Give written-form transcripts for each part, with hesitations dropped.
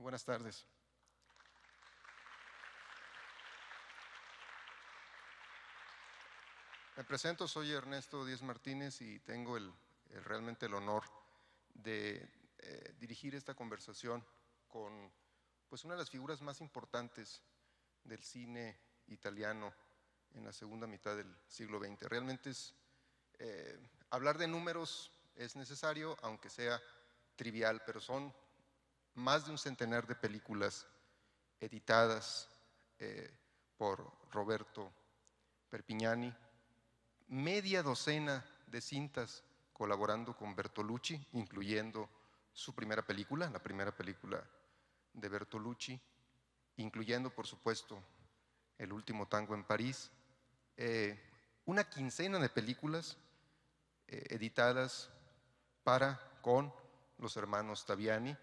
Buenas tardes. Me presento, soy Ernesto Díez Martínez y tengo realmente el honor de dirigir esta conversación con pues, una de las figuras más importantes del cine italiano en la segunda mitad del siglo XX. Realmente hablar de números es necesario, aunque sea trivial, pero son más de un centenar de películas editadas por Roberto Perpignani, media docena de cintas colaborando con Bertolucci, incluyendo su primera película, la primera película de Bertolucci, incluyendo, por supuesto, El último tango en París, una quincena de películas editadas con los hermanos Taviani.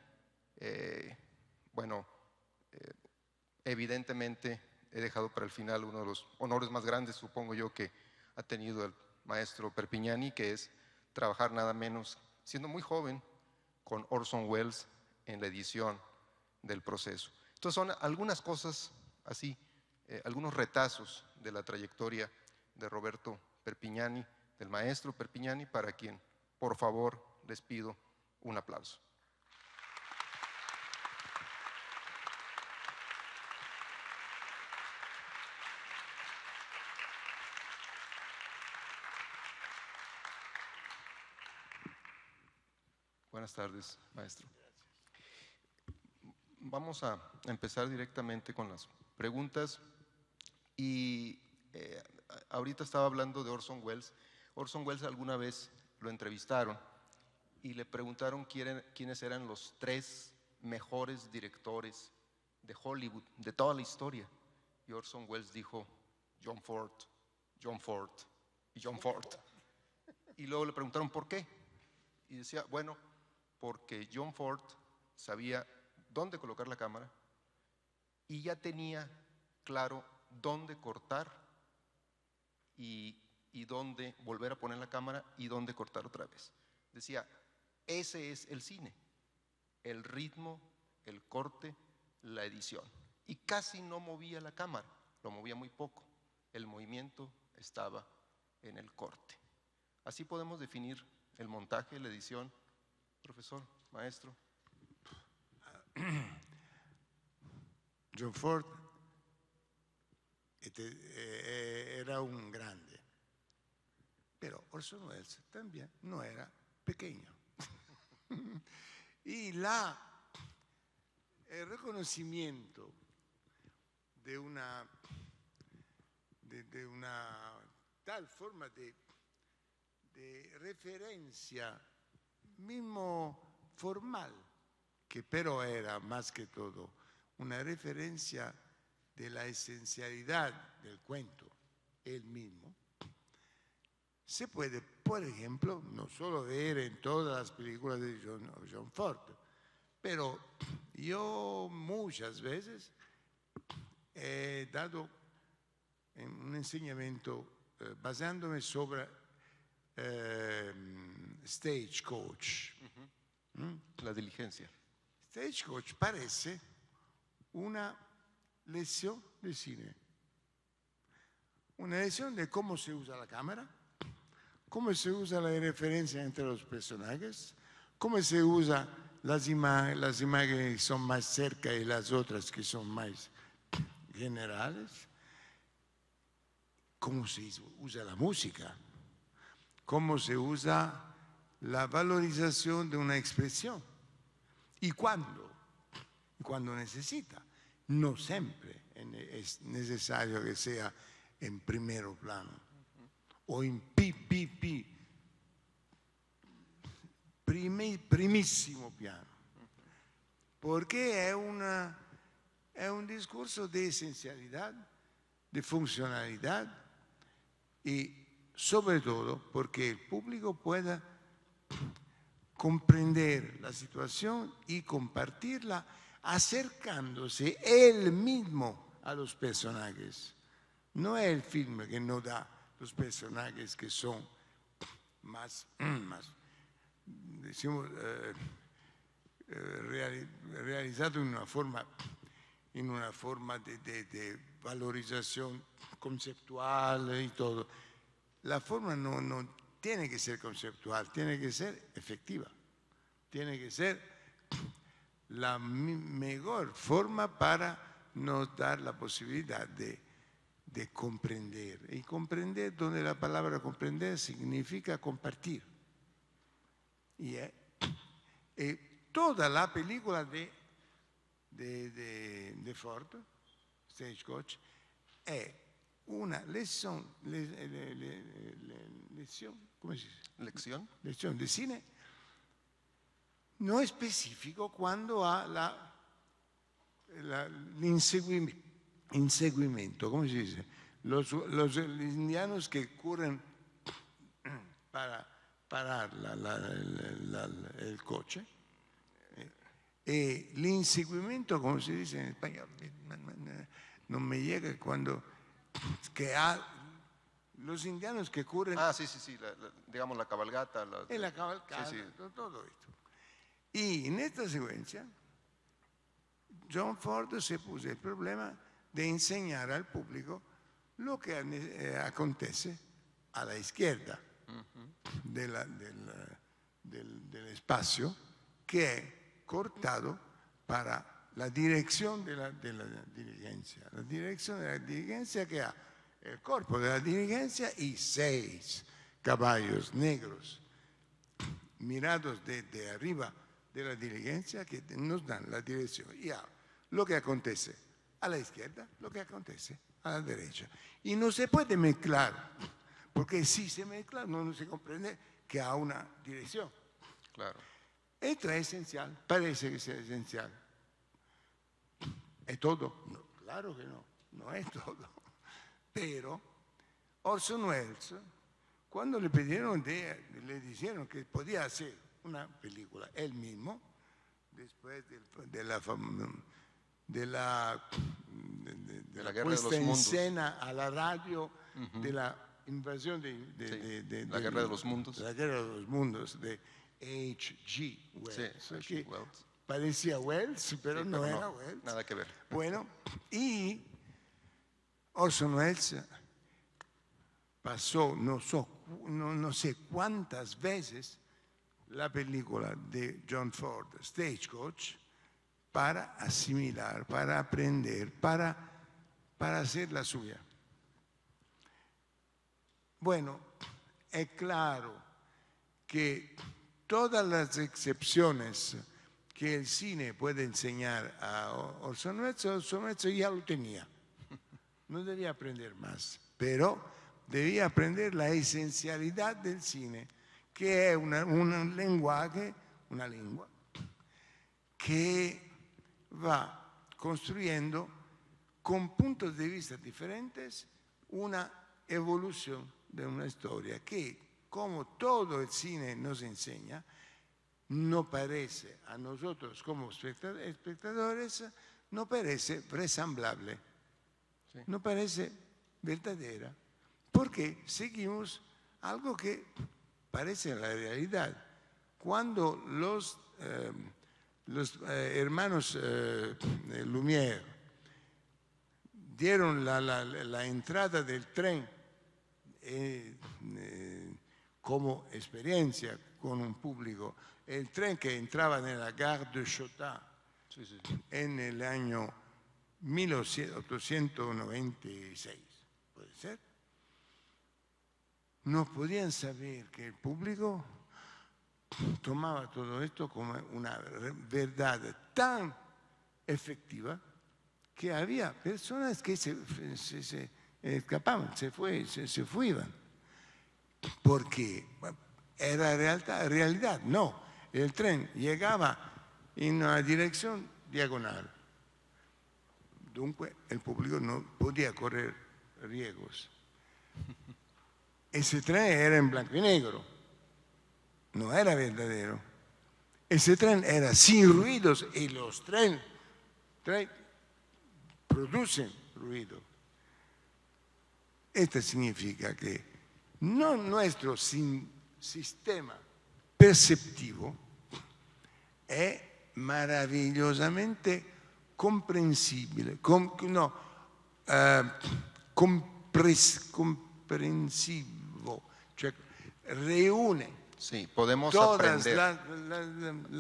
Evidentemente he dejado para el final uno de los honores más grandes, supongo yo, que ha tenido el maestro Perpignani, que es trabajar nada menos, siendo muy joven, con Orson Welles en la edición del Proceso. Entonces son algunas cosas así, algunos retazos de la trayectoria de Roberto Perpignani, del maestro Perpignani, para quien, por favor, les pido un aplauso. Buenas tardes, maestro. Vamos a empezar directamente con las preguntas. Y ahorita estaba hablando de Orson Welles. Orson Welles alguna vez lo entrevistaron y le preguntaron quiénes eran los 3 mejores directores de Hollywood, de toda la historia. Y Orson Welles dijo John Ford, John Ford y John Ford. Y luego le preguntaron por qué. Y decía, bueno, porque John Ford sabía dónde colocar la cámara y ya tenía claro dónde cortar y dónde volver a poner la cámara y dónde cortar otra vez. Decía, ese es el cine, el ritmo, el corte, la edición. Y casi no movía la cámara, lo movía muy poco. El movimiento estaba en el corte. Así podemos definir el montaje, la edición. Profesor, maestro. John Ford era un grande, pero Orson Welles también no era pequeño. Y el reconocimiento de una tal forma de referencia, mismo formal, que pero era más que todo una referencia de la esencialidad del cuento, él mismo, se puede, por ejemplo, no solo ver en todas las películas de John Ford, pero yo muchas veces he dado un enseñamiento basándome sobre Stagecoach. La diligencia. Stagecoach parece una lección de cine, una lección de cómo se usa la cámara, cómo se usa la referencia entre los personajes, cómo se usa las imágenes que son más cerca y las otras que son más generales, cómo se usa la música, cómo se usa la valorización de una expresión y cuándo necesita. No siempre es necesario que sea en primer plano o en primísimo piano, porque es un discurso de esencialidad, de funcionalidad y sobre todo porque el público pueda comprender la situación y compartirla acercándose él mismo a los personajes. No es el filme que nos da los personajes que son más decimos, realizado en una forma de valorización conceptual y todo. La forma no tiene que ser conceptual, tiene que ser efectiva. Tiene que ser la mejor forma para nos dar la posibilidad de comprender. Y comprender, donde la palabra comprender significa compartir. Y toda la película de Ford, Stagecoach, è una lezione, come si dice? ¿Lección? Lezione di cine non específico quando ha l'inseguimento, come si dice? Los indianos que corren para parar el coche, e l'inseguimento, come si dice in spagnolo, non mi llega cuando que los indianos que corren. Ah, sí, digamos la cabalgata. La cabalgata, sí. Todo esto. Y en esta secuencia, John Ford se puso el problema de enseñar al público lo que acontece a la izquierda del espacio, que es cortado para la dirección de la dirigencia. La dirección de la dirigencia que ha el cuerpo de la dirigencia y 6 caballos negros mirados desde arriba de la dirigencia que nos dan la dirección. Y lo que acontece a la izquierda, lo que acontece a la derecha. Y no se puede mezclar, porque si se mezcla no se comprende que hay una dirección. Claro. Esto es esencial, parece que sea esencial. ¿Es todo? No, claro que no es todo. Pero Orson Welles, cuando le pidieron, le dijeron que podía hacer una película él mismo, después de la guerra de los en mundos, escena a la radio, de la invasión de la guerra de los mundos. La guerra de los mundos de H.G. Wells. Sí, H.G. Wells. Parecía Wells, pero no era Wells. Nada que ver. Bueno, y Orson Welles pasó no sé cuántas veces la película de John Ford, Stagecoach, para asimilar, para aprender, para hacer la suya. Bueno, es claro que todas las excepciones que el cine puede enseñar a Orson Welles ya lo tenía. No debía aprender más, pero debía aprender la esencialidad del cine, que es un lenguaje, una lengua, que va construyendo con puntos de vista diferentes una evolución de una historia que, como todo el cine nos enseña, no parece a nosotros como espectadores, no parece resemblable. Sí. No parece verdadera, porque seguimos algo que parece la realidad. Cuando los hermanos Lumière dieron la entrada del tren como experiencia con un público, el tren que entraba en la gare de Chota en el año 1896, ¿puede ser? No podían saber que el público tomaba todo esto como una verdad tan efectiva que había personas que se escapaban, se fuían. Porque era realidad. No, el tren llegaba en una dirección diagonal. Dunque el público no podía correr riesgos. Ese tren era en blanco y negro, no era verdadero. Ese tren era sin ruidos y los trenes producen ruido. Esto significa que nuestro sistema perceptivo es maravillosamente comprensible, comprensivo, cioè reúne Sí, podemos todas aprender.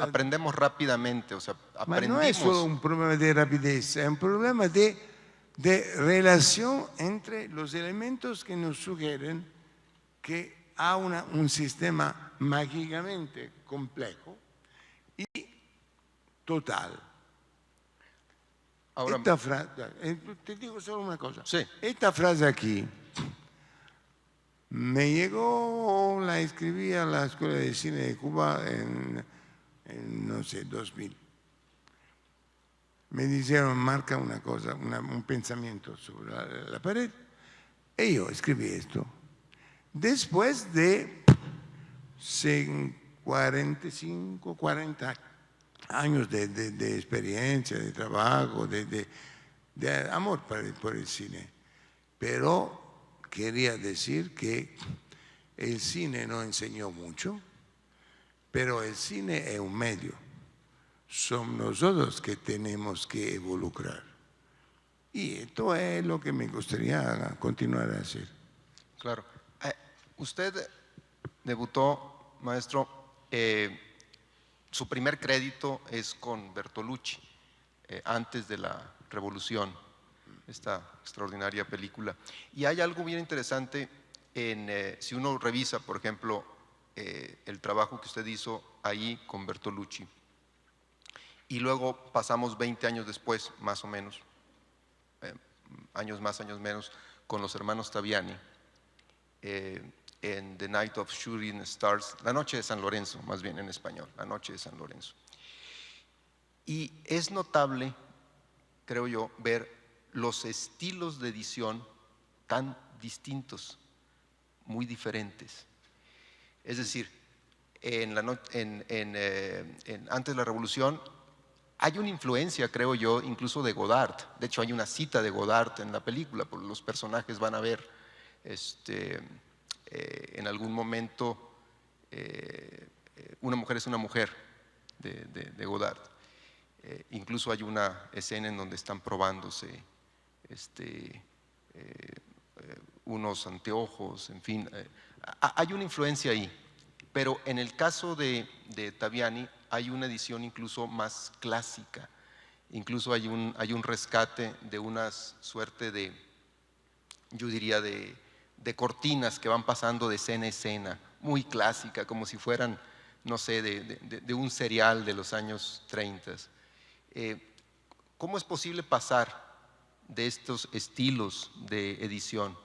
Aprendemos rápidamente, o sea, Ma no es solo aprendimos. un problema de rapidez, es un problema de relación entre los elementos que nos sugieren que ha un sistema mágicamente complejo y total. Ahora, Esta frase, te digo solo una cosa. sí, Esta frase aquí me llegó, la escribí a la Escuela de Cine de Cuba en no sé, 2000. Me dijeron, marca una cosa, un pensamiento sobre la pared. Y yo escribí esto. Después de 45, 40 años de experiencia, de trabajo, de amor por el cine. Pero quería decir que el cine no enseñó mucho, pero el cine es un medio. Son nosotros que tenemos que involucrar. Y esto es lo que me gustaría continuar a hacer. claro. Usted debutó, maestro, su primer crédito es con Bertolucci, antes de la Revolución, esta extraordinaria película. Y hay algo bien interesante si uno revisa, por ejemplo, el trabajo que usted hizo ahí con Bertolucci. Y luego pasamos 20 años después, más o menos, años más, años menos, con los hermanos Taviani, en The Night of Shooting Stars, La Noche de San Lorenzo, más bien en español, La Noche de San Lorenzo. Y es notable, creo yo, ver los estilos de edición tan distintos, muy diferentes. Es decir, antes de la Revolución hay una influencia, creo yo, incluso de Godard. De hecho, hay una cita de Godard en la película, porque los personajes van a ver en algún momento Una mujer es una mujer de Godard. Incluso hay una escena en donde están probándose unos anteojos, en fin. Hay una influencia ahí, pero en el caso de Taviani hay una edición incluso más clásica. Incluso hay un rescate de una suerte de, yo diría, de cortinas que van pasando de escena a escena, muy clásica, como si fueran, no sé, de un serial de los años 30. ¿Cómo es posible pasar de estos estilos de edición?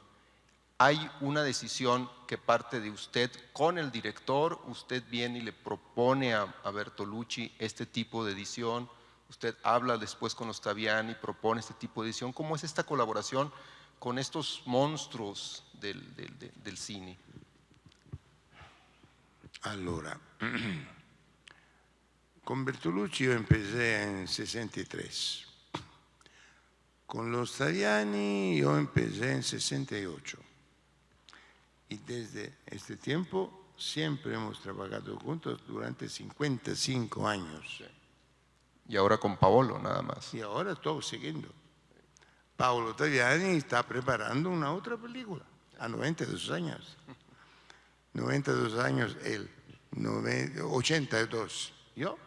¿Hay una decisión que parte de usted con el director? ¿Usted viene y le propone a Bertolucci este tipo de edición? ¿Usted habla después con los Taviani y propone este tipo de edición? ¿Cómo es esta colaboración con estos monstruos del cine? Allora, con Bertolucci yo empecé en 63. Con los Taviani yo empecé en 68. Y desde este tiempo siempre hemos trabajado juntos durante 55 años. Sí. Y ahora con Paolo, nada más. Y ahora estoy siguiendo. Paolo Taviani está preparando una otra película a 92 años. 92 años él, 82 yo.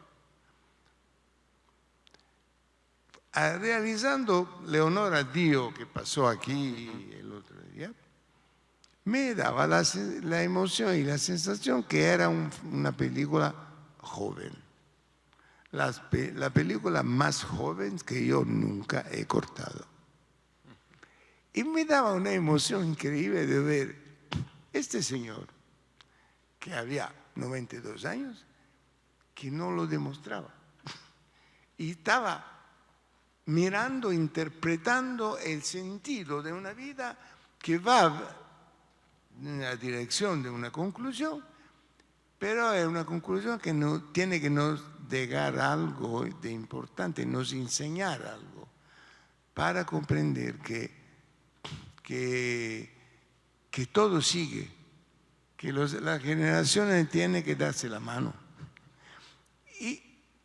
Realizando Leonora Dio, que pasó aquí el otro día, me daba la emoción y la sensación que era una película joven. La película más joven que yo nunca he cortado. Y me daba una emoción increíble de ver este señor, que había 92 años, que no lo demostraba. Y estaba mirando, interpretando el sentido de una vida que va en la dirección de una conclusión, pero es una conclusión que tiene que nos dejar algo de importante, nos enseñar algo, para comprender que todo sigue, que las generaciones tienen que darse la mano. Y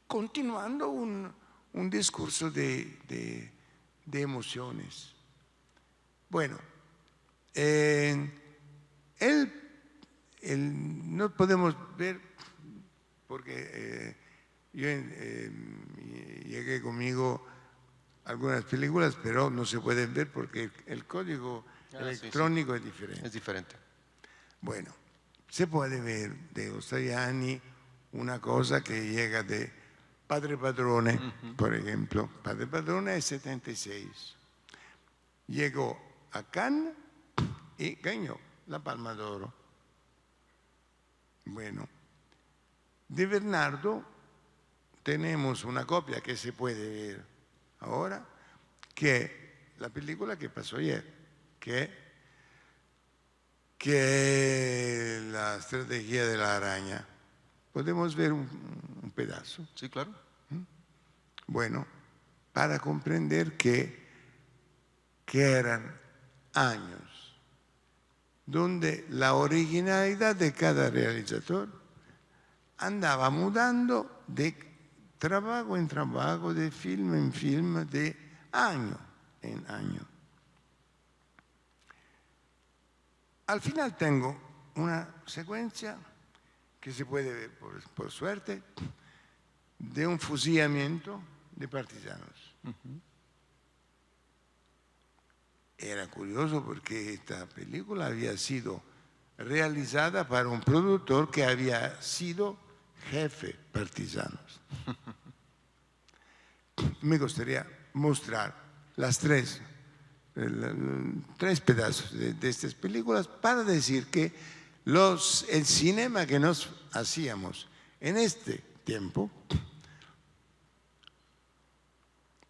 continuando un discurso de emociones. Bueno, no podemos ver, porque yo llegué conmigo algunas películas, pero no se pueden ver porque el código electrónico es diferente. Es diferente. Bueno, se puede ver de Ostaviani una cosa que llega de Padre Padrone, por ejemplo. Padre Padrone es 76. Llegó a Cannes y ganó la Palma d'Oro. Bueno, de Bernardo tenemos una copia que se puede ver ahora, que es la película que pasó ayer, que es La estrategia de la araña. Podemos ver un pedazo. Sí, claro. Bueno, para comprender que eran años donde la originalidad de cada realizador andaba mudando de trabajo en trabajo, de film en film, de año en año. Al final tengo una secuencia que se puede ver, por suerte, de un fusilamiento de partisanos. Era curioso porque esta película había sido realizada para un productor que había sido jefe partisanos. Me gustaría mostrar las tres pedazos de estas películas para decir que el cinema que nos hacíamos en este tiempo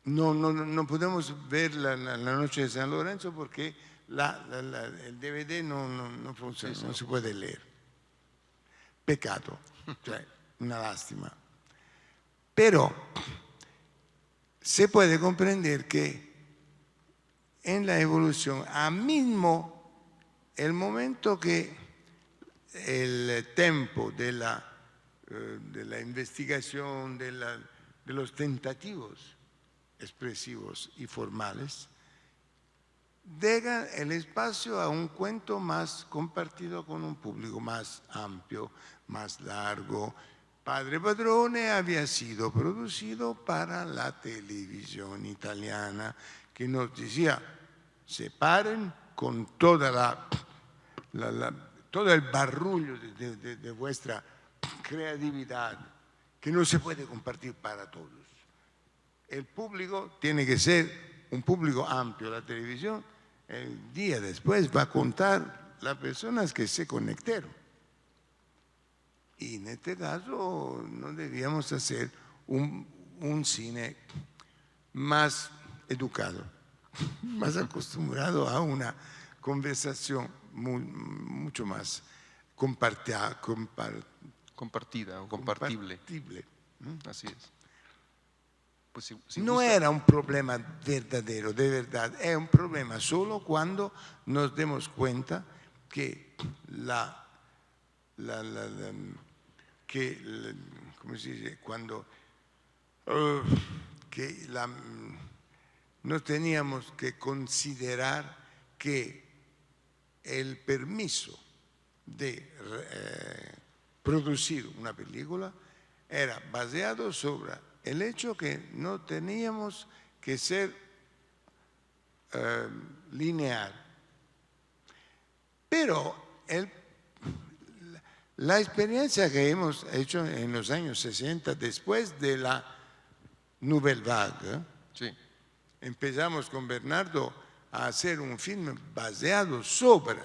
no podemos ver la noche de San Lorenzo porque el DVD no funciona, no se puede leer. Pecado, cioè, una lástima. Pero se puede comprender que en la evolución, a mismo el momento que el tiempo de la investigación, de los tentativos expresivos y formales, dejan el espacio a un cuento más compartido con un público más amplio, más largo. Padre Padrone había sido producido para la televisión italiana, que nos decía, separen con todo el barullo de vuestra creatividad, que no se puede compartir para todos. El público tiene que ser un público amplio. La televisión, el día después, va a contar las personas que se conectaron. Y en este caso no debíamos hacer un cine más educado, más acostumbrado a una conversación mucho más compartida o compartible. Así es. Pues si no gusta. era un problema verdadero, de verdad, es un problema solo cuando nos demos cuenta que ¿cómo se dice? Cuando no teníamos que considerar que el permiso de producir una película era basado sobre el hecho que no teníamos que ser lineal. Pero la experiencia que hemos hecho en los años 60, después de la Nouvelle Vague, Sí. empezamos con Bernardo a hacer un film basado sobre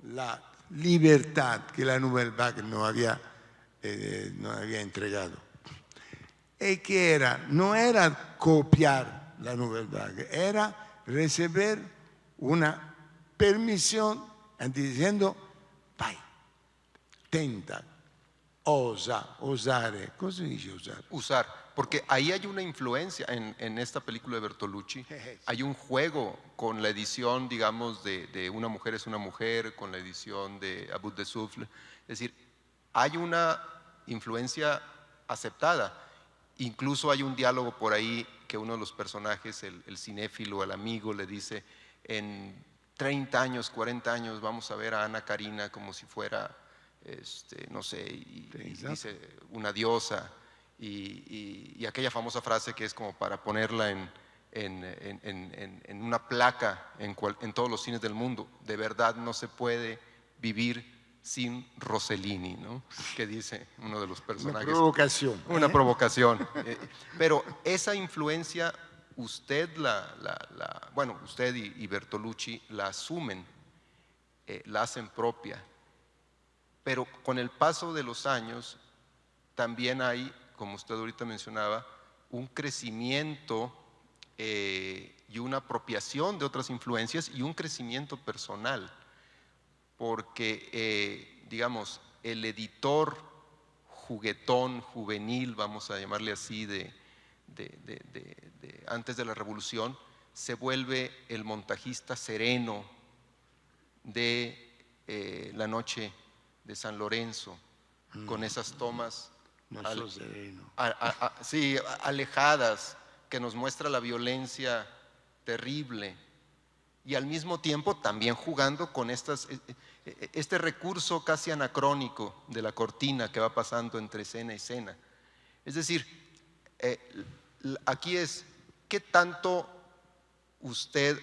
la libertad que la Nouvelle Vague no había entregado. Y que no era copiar la Nouvelle Vague, era recibir una permisión diciendo, vai, tenta, osare. ¿Cómo se dice osar? Usar, porque ahí hay una influencia en esta película de Bertolucci. Hay un juego con la edición, digamos, de Una mujer es una mujer, con la edición de A Bout de Souffle. Es decir, hay una influencia aceptada. Incluso hay un diálogo por ahí que uno de los personajes, el cinéfilo, el amigo, le dice: en 30 años, 40 años vamos a ver a Ana Karina como si fuera, no sé, y dice una diosa, y aquella famosa frase que es como para ponerla en una placa en todos los cines del mundo: de verdad no se puede vivir sin Rossellini, ¿no? Que dice uno de los personajes. Una provocación. Una provocación. Pero esa influencia usted bueno, usted y Bertolucci la asumen, la hacen propia. Pero con el paso de los años también hay, como usted ahorita mencionaba, un crecimiento y una apropiación de otras influencias y un crecimiento personal. Porque, digamos, el editor juguetón, juvenil, vamos a llamarle así, antes de la Revolución, se vuelve el montajista sereno de La noche de San Lorenzo, con esas tomas sí, alejadas, que nos muestra la violencia terrible, y al mismo tiempo también jugando con este recurso casi anacrónico de la cortina que va pasando entre escena y escena. Es decir, aquí es, ¿qué tanto usted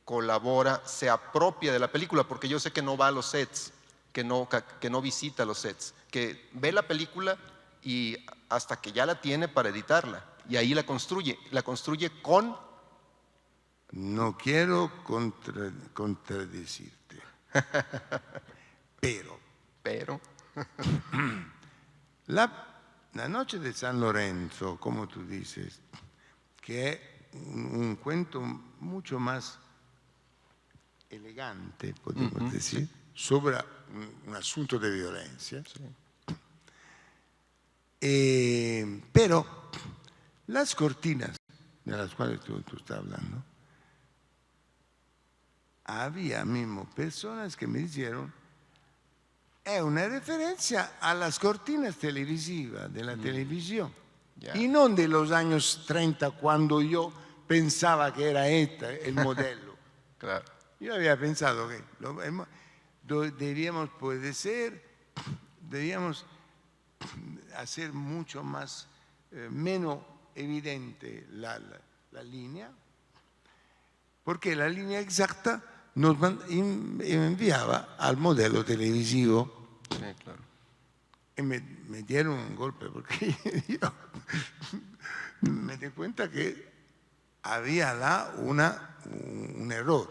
colabora, se apropia de la película? Porque yo sé que no va a los sets, que no visita los sets, que ve la película y hasta que ya la tiene para editarla, y ahí la construye con... No quiero contradecirte, pero la noche de San Lorenzo, como tú dices, que es un cuento mucho más elegante, podemos decir, sobre un asunto de violencia. Sí. Pero las cortinas de las cuales tú estás hablando, había mismo personas que me dijeron: es una referencia a las cortinas televisivas de la televisión, y no de los años 30, cuando yo pensaba que era este el modelo. Claro. Yo había pensado que debíamos hacer mucho más, menos evidente la línea, porque la línea exacta nos enviaba al modelo televisivo. Sí, claro. Y me dieron un golpe, porque yo me di cuenta que había là un error.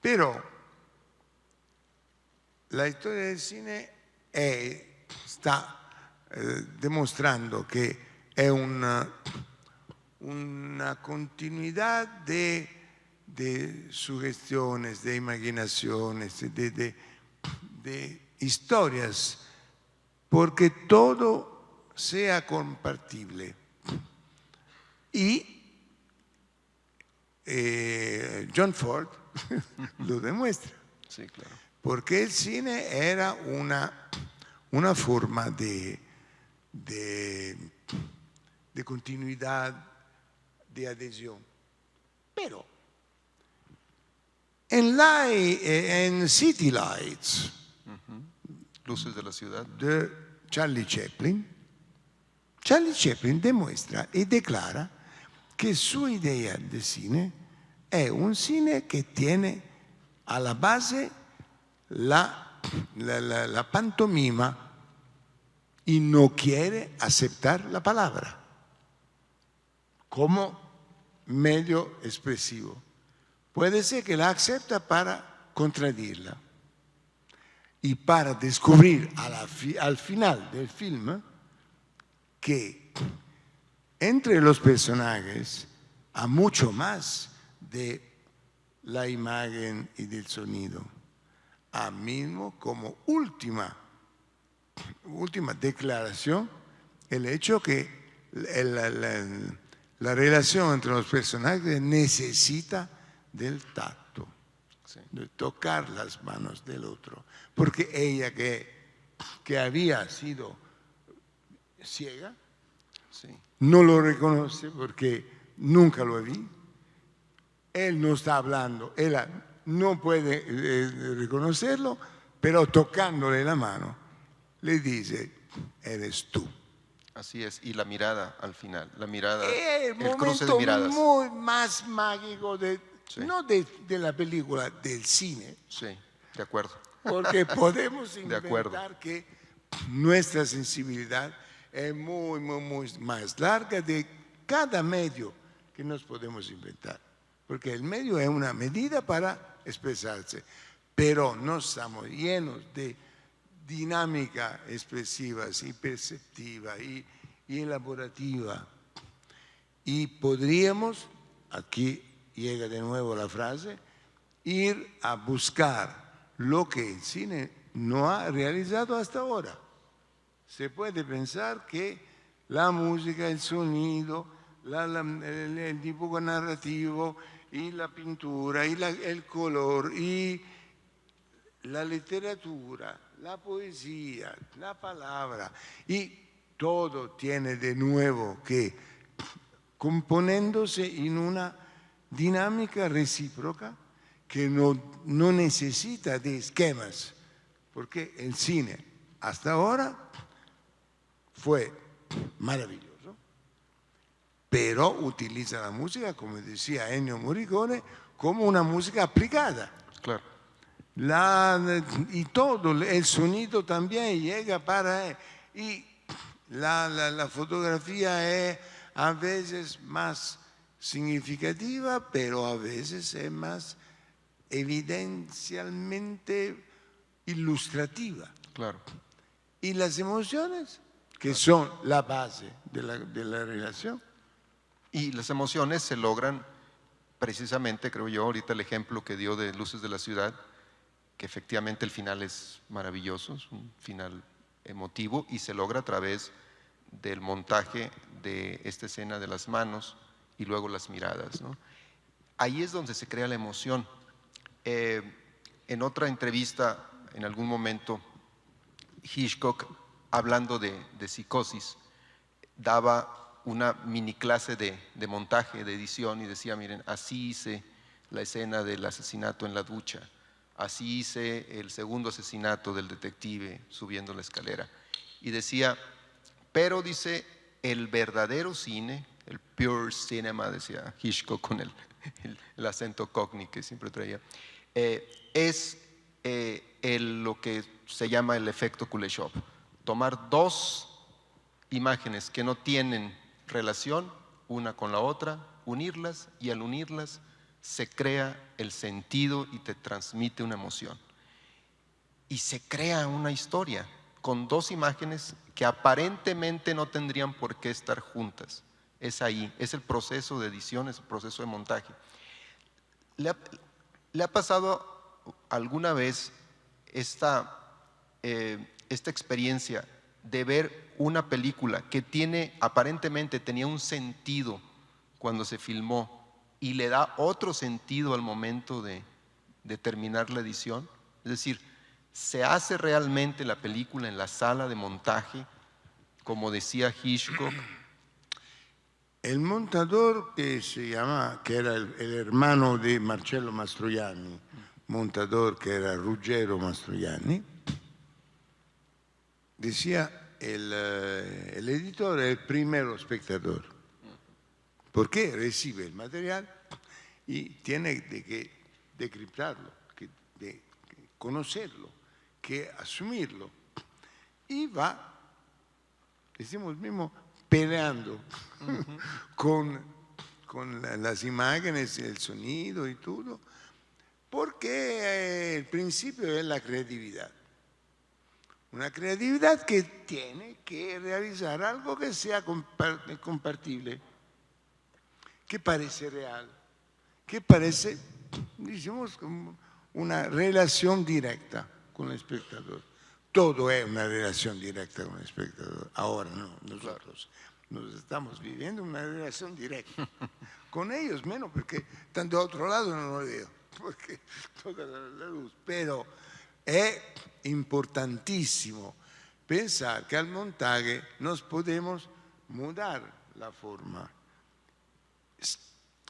Pero la historia del cine está demostrando que es una continuidad de sugestiones, de imaginaciones, de historias, porque todo sea compartible. Y John Ford lo demuestra. Sí, claro. Porque el cine era una forma de continuidad, de adhesión. Pero en City Lights, Luces de la ciudad, de Charlie Chaplin demuestra y declara que su idea de cine es un cine que tiene a la base la pantomima y no quiere aceptar la palabra como medio expresivo. Puede ser que la acepta para contradirla y para descubrir al final del film que entre los personajes hay mucho más de la imagen y del sonido. A mismo como última declaración, el hecho que la relación entre los personajes necesita del tacto, sí, de tocar las manos del otro, porque ella que había sido ciega, Sí, no lo reconoce porque nunca lo vi. Él no está hablando, ella no puede reconocerlo, pero tocándole la mano le dice, eres tú. así es. Y la mirada al final, la mirada, Es el el cruce de momento miradas. muy más mágico, Sí. no de la película, del cine, Sí, de acuerdo. porque podemos De acuerdo. inventar que nuestra sensibilidad es muy, muy, muy más larga de cada medio que nos podemos inventar. Porque el medio es una medida para expresarse, pero no estamos llenos de dinámica expresiva y perceptiva y elaborativa. Y podríamos, aquí llega de nuevo la frase, ir a buscar lo que el cine no ha realizado hasta ahora. Se puede pensar que la música, el sonido, el dibujo narrativo y la pintura y el color y la literatura, la poesía, la palabra y todo tiene de nuevo que componiéndose en una dinámica recíproca que no necesita de esquemas, porque el cine hasta ahora fue maravilloso, pero utiliza la música, como decía Ennio Morricone, como una música aplicada. Claro. Y todo el sonido también llega para... Y la fotografía es a veces más significativa, pero a veces es más evidencialmente ilustrativa. Claro. Y las emociones, que son la base de la relación. Y las emociones se logran precisamente, creo yo, ahorita el ejemplo que dio de Luces de la Ciudad, que efectivamente el final es maravilloso, es un final emotivo y se logra a través del montaje de esta escena de las manos y luego las miradas, ¿no? Ahí es donde se crea la emoción. En otra entrevista, en algún momento, Hitchcock, hablando de psicosis, daba una mini clase de montaje, de edición y decía, miren, así hice la escena del asesinato en la ducha, así hice el segundo asesinato del detective subiendo la escalera. Y decía, pero dice, el verdadero cine, el pure cinema, decía Hitchcock con el acento cockney que siempre traía, es lo que se llama el efecto Kuleshov. Tomar dos imágenes que no tienen relación una con la otra, unirlas y al unirlas se crea el sentido y te transmite una emoción. Y se crea una historia con dos imágenes que aparentemente no tendrían por qué estar juntas. Es ahí, es el proceso de edición, es el proceso de montaje. ¿Le ha pasado alguna vez esta experiencia de ver una película que aparentemente tenía un sentido cuando se filmó y le da otro sentido al momento de terminar la edición? Es decir, ¿se hace realmente la película en la sala de montaje, como decía Hitchcock? El montador que era el hermano de Marcello Mastroianni, montador que era Ruggero Mastroianni, decía el editor es el primero espectador, porque recibe el material y tiene que decriptarlo, de conocerlo, que asumirlo, y va, decimos mismo, peleando con las imágenes, el sonido y todo, porque el principio es la creatividad. Una creatividad que tiene que realizar algo que sea compartible, que parece real, que parece, decimos, como una relación directa con el espectador. Todo es una relación directa con el espectador. Ahora no, nosotros nos estamos viviendo una relación directa. Con ellos menos, porque están de otro lado, no lo veo, porque toda la luz. Pero es importantísimo pensar que al montaje nos podemos mudar la forma,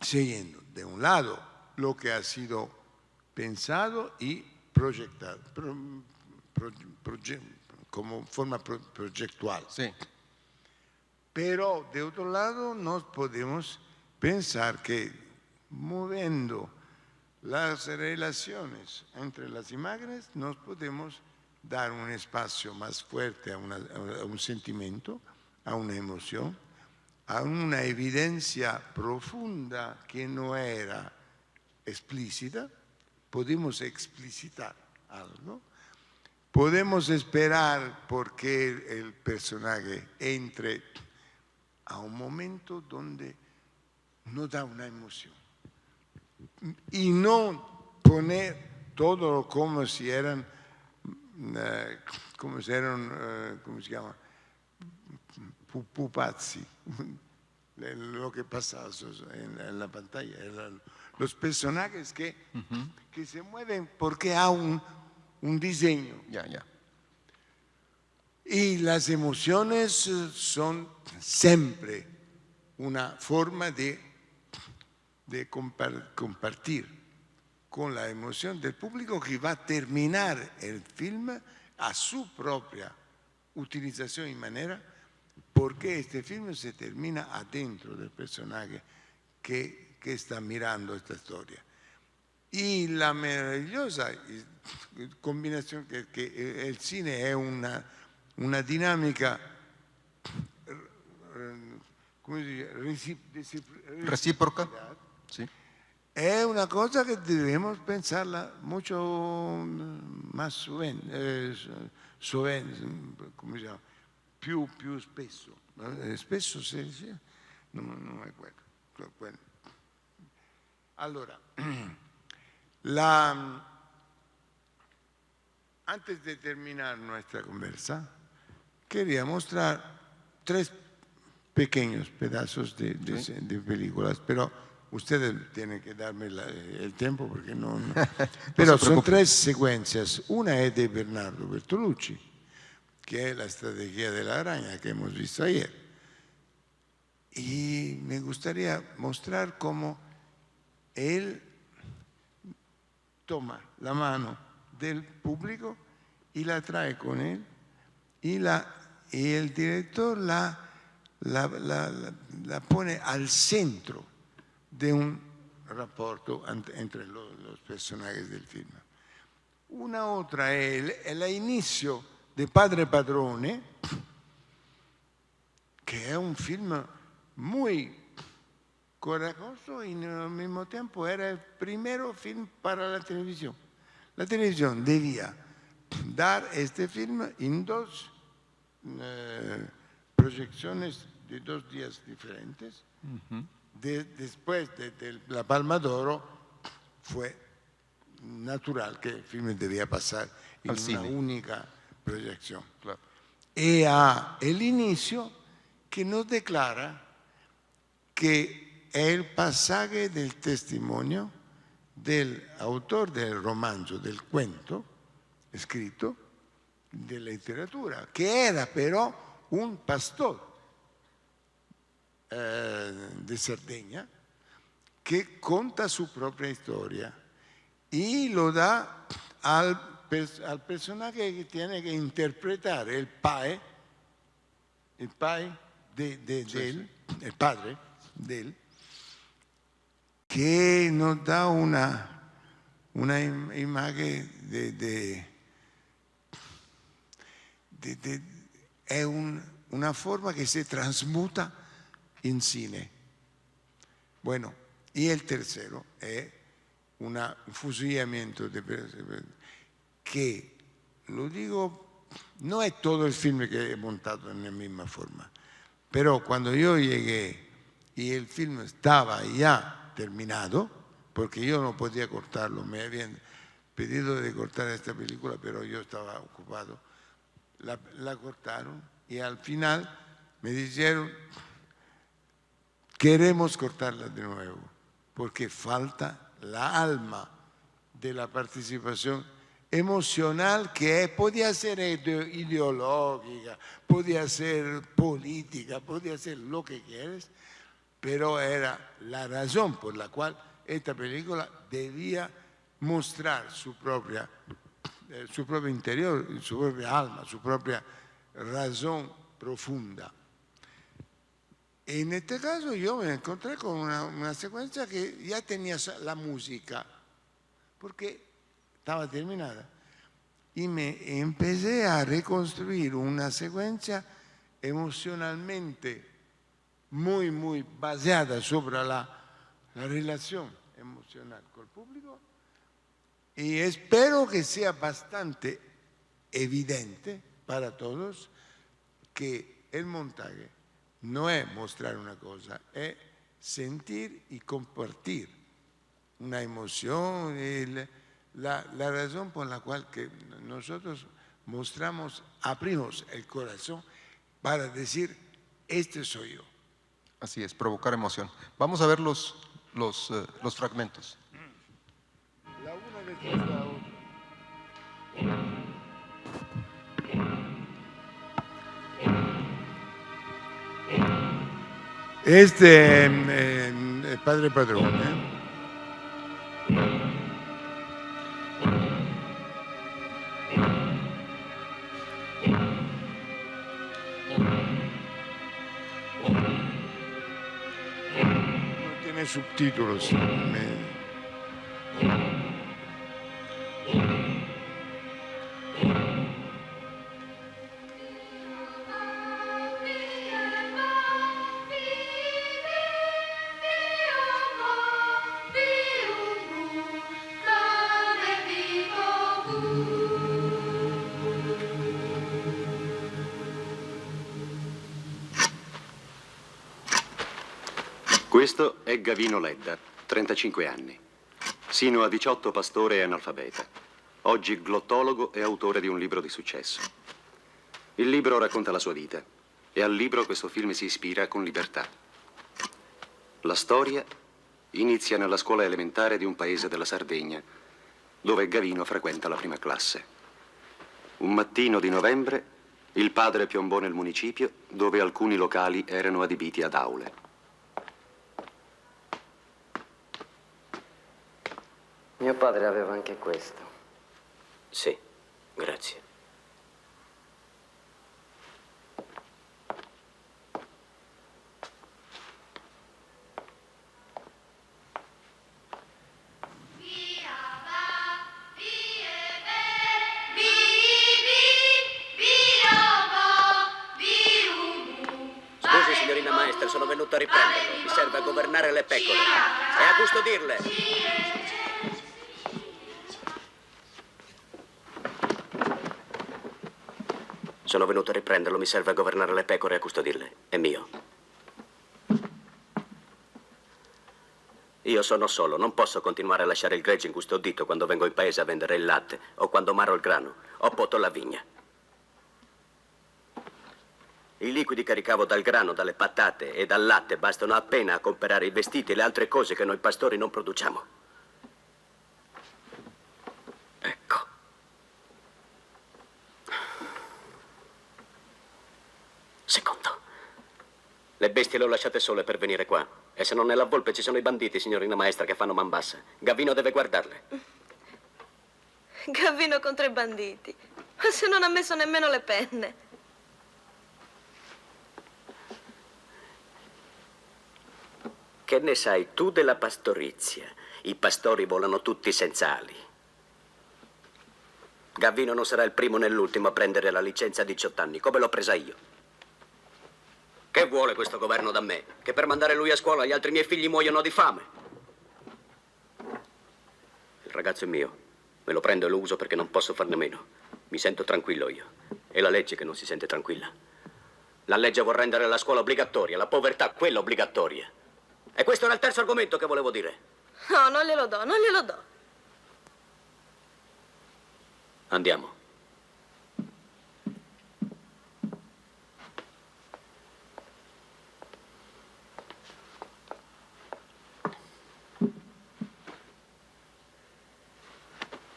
siguiendo de un lado lo que ha sido pensado y proyectado, como forma proyectual. Sí. Pero de otro lado nos podemos pensar que moviendo las relaciones entre las imágenes nos podemos dar un espacio más fuerte a un sentimiento, a una emoción, a una evidencia profunda que no era explícita. Podemos explicitar algo. Podemos esperar porque el personaje entre a un momento donde nos da una emoción. Y no poner todo como si eran, ¿cómo se llama? Pupazzi, lo que pasa en la pantalla. Los personajes que se mueven porque hay un diseño. Ya, ya. Y las emociones son siempre una forma de compartir con la emoción del público que va a terminar el film a su propia utilización y manera, porque este film se termina adentro del personaje que está mirando esta historia. Y la maravillosa combinación que el cine es una dinámica Recíproca. Sí. Es una cosa que debemos pensarla mucho más come si chiama? Più spesso. Spesso se dice? Non è quello. Allora, antes de terminar nuestra conversa, quería mostrar 3 pequeños pedazos de películas, pero ustedes tienen que darme el tiempo porque no. Pero son 3 secuencias. Una es de Bernardo Bertolucci, que es La estrategia de la araña que hemos visto ayer. Y me gustaría mostrar cómo él toma la mano del público y la trae con él y el director la pone al centro de un rapporto entre los personajes del film. Una otra es el inicio de Padre Padrone, que es un film muy corajoso y al mismo tiempo era el primer film para la televisión. La televisión debía dar este film en 2 proyecciones de 2 días diferentes. Después de la Palma d'Oro fue natural que el film debía pasar en una única proyección. Claro. Y a el inicio que nos declara que el pasaje del testimonio del autor del romanzo, del cuento escrito, de la literatura, que era però un pastor de Cerdeña que cuenta su propia historia y lo da al personaje que tiene que interpretar el padre el padre de él, que nos da una imagen è una forma que se transmuta en cine. Bueno, y el tercero es un fusilamiento que, lo digo, no es todo el film que he montado en la misma forma, pero cuando yo llegué y el film estaba ya terminado, porque yo no podía cortarlo, me habían pedido de cortar esta película, pero yo estaba ocupado, la cortaron y al final me dijeron, queremos cortarla de nuevo, porque falta la alma de la participación emocional que podía ser ideológica, podía ser política, podía ser lo que quieres, pero era la razón por la cual esta película debía mostrar su propio interior, su propia alma, su propia razón profunda. En este caso yo me encontré con una secuencia que ya tenía la música, porque estaba terminada. Y me empecé a reconstruir una secuencia emocionalmente muy, muy basada sobre la relación emocional con el público. Y espero que sea bastante evidente para todos que el montaje no es mostrar una cosa, es sentir y compartir una emoción, la razón por la cual que nosotros mostramos, abrimos el corazón para decir, este soy yo. Así es, provocar emoción. Vamos a ver los fragmentos. La una después de la otra. Padre Padrón, No tiene subtítulos. Questo è Gavino Ledda, 35 anni. Sino a 18 pastore e analfabeta. Oggi glottologo e autore di un libro di successo. Il libro racconta la sua vita e al libro questo film si ispira con libertà. La storia inizia nella scuola elementare di un paese della Sardegna, dove Gavino frequenta la prima classe. Un mattino di novembre, il padre piombò nel municipio, dove alcuni locali erano adibiti ad aule. Mio padre aveva anche questo. Sì, grazie. Scusi, signorina maestra, sono venuto a riprenderlo. Mi serve a governare le pecore e a custodirle. Sono venuto a riprenderlo, mi serve a governare le pecore e a custodirle. È mio. Io sono solo, non posso continuare a lasciare il gregge incustodito quando vengo in paese a vendere il latte, o quando maro il grano, o poto la vigna. I liquidi che ricavo dal grano, dalle patate e dal latte bastano appena a comprare i vestiti e le altre cose che noi pastori non produciamo. Ecco. Secondo. Le bestie le ho lasciate sole per venire qua. E se non è la volpe ci sono i banditi, signorina maestra, che fanno man bassa. Gavino deve guardarle. Gavino contro i banditi. Ma se non ha messo nemmeno le penne. Che ne sai tu della pastorizia? I pastori volano tutti senza ali. Gavino non sarà il primo né l'ultimo a prendere la licenza a 18 anni, come l'ho presa io. Che vuole questo governo da me? Che per mandare lui a scuola gli altri miei figli muoiono di fame? Il ragazzo è mio. Me lo prendo e lo uso perché non posso farne meno. Mi sento tranquillo io. È la legge che non si sente tranquilla. La legge vuol rendere la scuola obbligatoria, la povertà quella obbligatoria. E questo era il terzo argomento che volevo dire. No, non glielo do, non glielo do. Andiamo.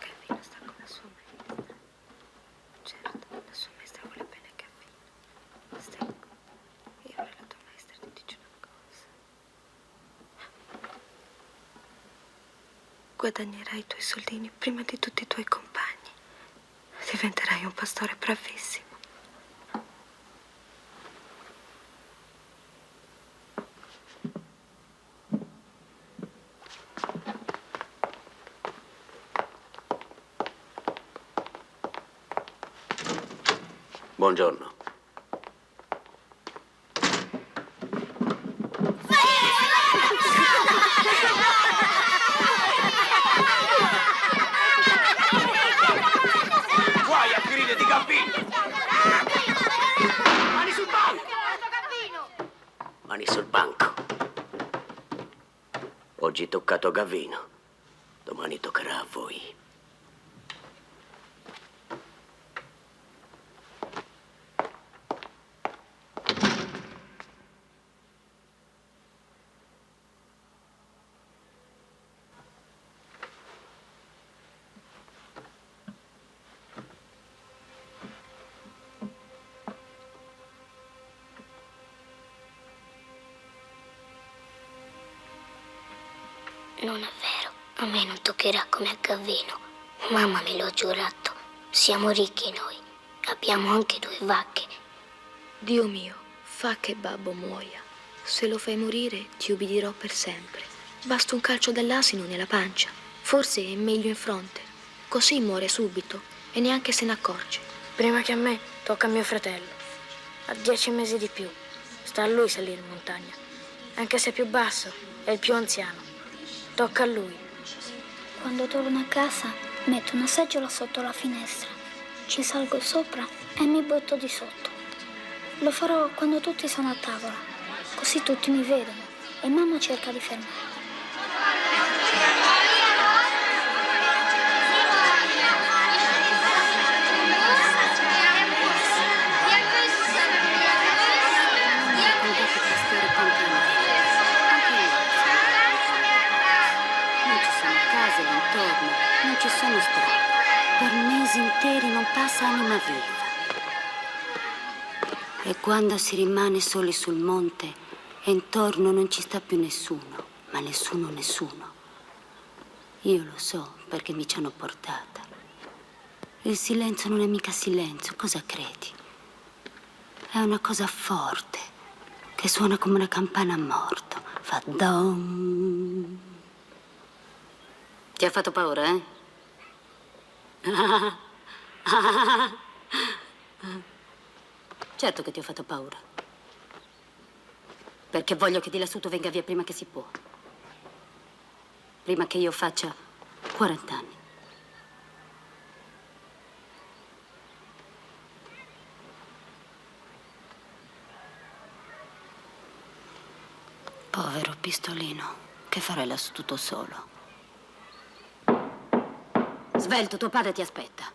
Gavino sta con la sua mente. Guadagnerai i tuoi soldini prima di tutti i tuoi compagni. Diventerai un pastore bravissimo. Buongiorno. Guai a grida di Gambino! Mani sul banco! Mani sul banco. Oggi è toccato a Gavino. Domani toccherà a voi. Non è vero, a me non toccherà come a Gavino. Mamma me lo ha giurato. Siamo ricchi noi, abbiamo anche 2 vacche. Dio mio, fa che babbo muoia. Se lo fai morire, ti ubbidirò per sempre. Basta un calcio dell'asino nella pancia. Forse è meglio in fronte. Così muore subito e neanche se ne accorge. Prima che a me, tocca a mio fratello. Ha 10 mesi di più. Sta a lui salire in montagna. Anche se è più basso, è il più anziano. Tocca a lui. Quando torno a casa, metto una seggiola sotto la finestra. Ci salgo sopra e mi butto di sotto. Lo farò quando tutti sono a tavola. Così tutti mi vedono e mamma cerca di fermarmi. Non ci sono strade. Per mesi interi non passa anima viva. E quando si rimane soli sul monte e intorno non ci sta più nessuno, ma nessuno. Io lo so perché mi ci hanno portata. Il silenzio non è mica silenzio, cosa credi? È una cosa forte che suona come una campana a morto. Fa dom. Ti ha fatto paura, eh? Certo che ti ho fatto paura. Perché voglio che di lassù tu venga via prima che si può. Prima che io faccia 40 anni. Povero pistolino, che farai lassù tutto solo? Svelto, tuo padre ti aspetta.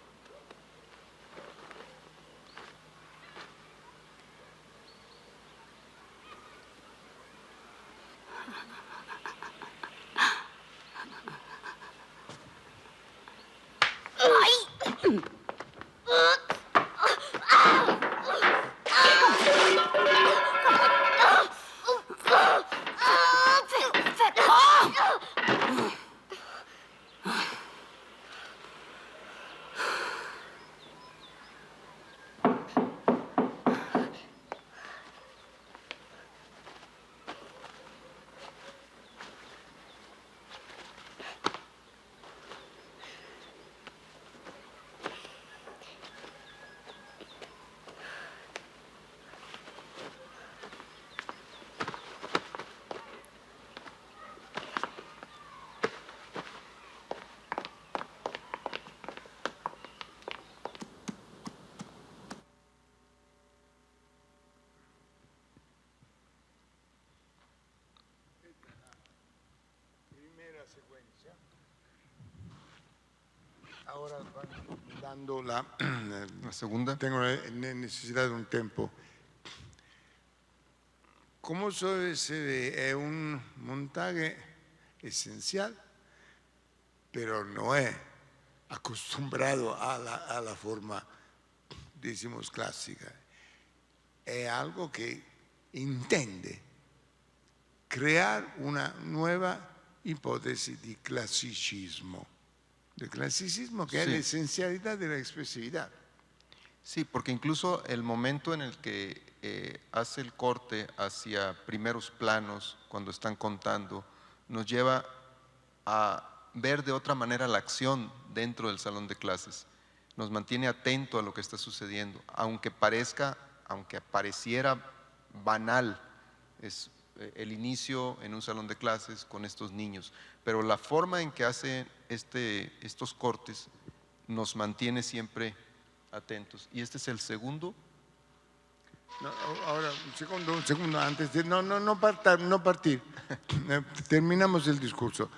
Ahora dando la segunda. Tengo necesidad de un tiempo. Como se ve, es un montaje esencial, pero no es acostumbrado a la forma, decimos, clásica. Es algo que intende crear una nueva ipotesi di classicismo che es la esencialidad de la expresividad. Sí, porque incluso el momento en el que hace el corte hacia primeros planos, cuando están contando, nos lleva a ver de otra manera la acción dentro del salón de clases. Nos mantiene atento a lo que está sucediendo, aunque pareciera banal, es el inicio en un salón de clases con estos niños, pero la forma en que hace estos cortes nos mantiene siempre atentos. Y este es el segundo. No, ahora, un segundo antes de no partir. Terminamos el discurso.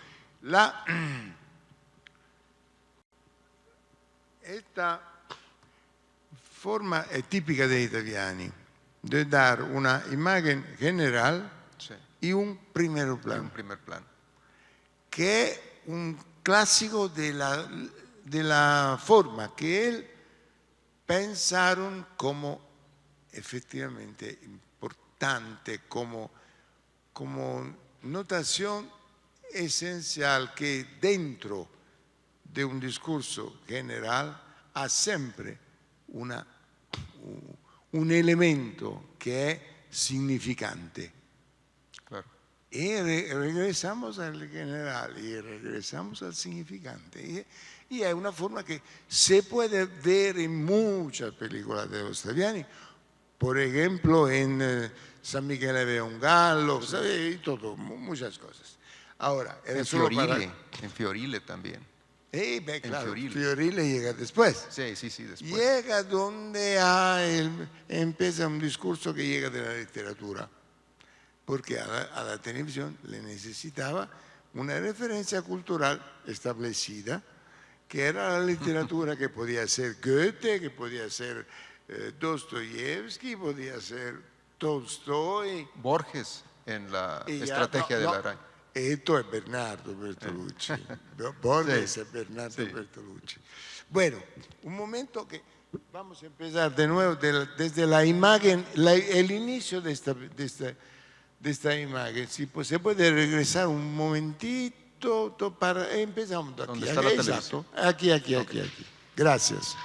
Esta forma è tipica degli italiani di dare una imagen general y un primer plano, que es un clásico de la forma que él pensaron como efectivamente importante, como notación esencial que dentro de un discurso general ha siempre un elemento que es significante. Claro. Y regresamos al general y regresamos al significante. Y es una forma que se puede ver en muchas películas de los italianos. Por ejemplo, en San Michele ve un gallo, y todo, muchas cosas. Ahora, en Fiorile también. Claro, Fiorile llega después. Sí, después. Llega donde empieza un discurso que llega de la literatura, porque a la televisión le necesitaba una referencia cultural establecida, que era la literatura que podía ser Goethe, que podía ser Dostoyevsky, podía ser Tolstoy. Borges en la estrategia de la araña. Esto es Bernardo Bertolucci. Borges es Bernardo Bertolucci. Bueno, un momento que vamos a empezar de nuevo desde la imagen, el inicio de esta imagen. Si se puede regresar un momentito para empezamos de aquí. ¿Dónde está la televisión? Aquí. Gracias.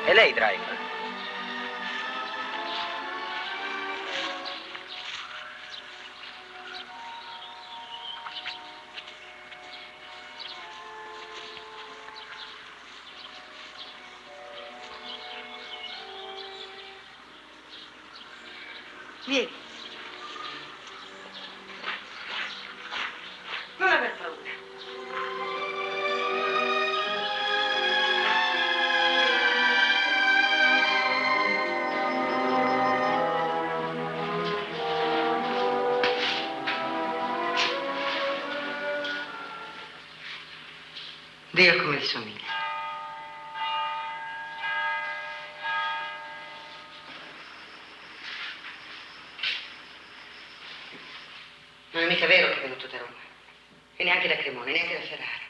È lei, Driver? Vieni. Non aver paura. Dio come gli somiglia. Non è mica vero che è venuto da Roma. E neanche da Cremona, neanche da Ferrara.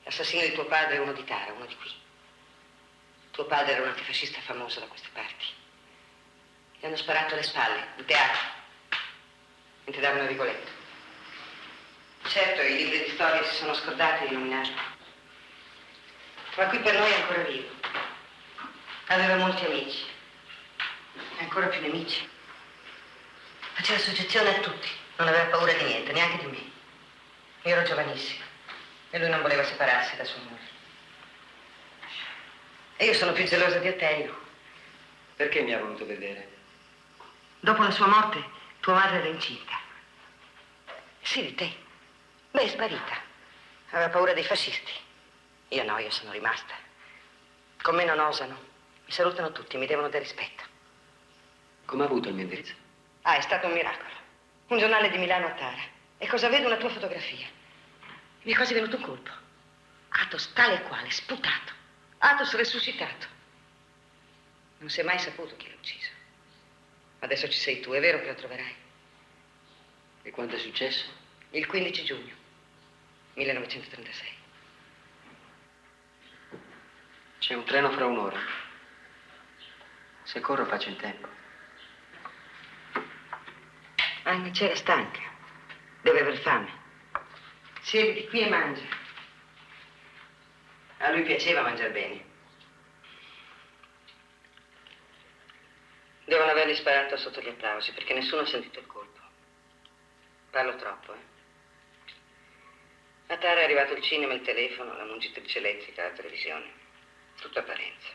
L'assassino di tuo padre è uno di Tara, uno di qui. Tuo padre era un antifascista famoso da queste parti. Gli hanno sparato alle spalle, in teatro, mentre davano Rigoletto. Certo, i libri di storia si sono scordati di nominarlo. Ma qui per noi è ancora vivo. Aveva molti amici. E ancora più nemici. Faceva suggezione a tutti, non aveva paura di niente, neanche di me. Io ero giovanissima e lui non voleva separarsi da sua moglie. E io sono più gelosa di Otello. Perché mi ha voluto vedere? Dopo la sua morte, tua madre era incinta. Sì, di te. Beh, è sparita. Aveva paura dei fascisti. Io no, io sono rimasta. Con me non osano. Mi salutano tutti, mi devono del rispetto. Come ha avuto il mio indirizzo? Ah, è stato un miracolo. Un giornale di Milano a Tara. E cosa vedo? Una tua fotografia. Mi è quasi venuto un colpo. Athos tale e quale, sputato. Athos resuscitato. Non si è mai saputo chi l'ha ucciso. Adesso ci sei tu, è vero che lo troverai. E quando è successo? Il 15 giugno 1936. C'è un treno fra un'ora. Se corro faccio in tempo. Anna c'era stanca. Deve aver fame. Siediti qui e mangia. A lui piaceva mangiare bene. Devono averli sparato sotto gli applausi perché nessuno ha sentito il colpo. Parlo troppo, eh? A Tara è arrivato il cinema, il telefono, la mungitrice elettrica, la televisione. Tutta apparenza.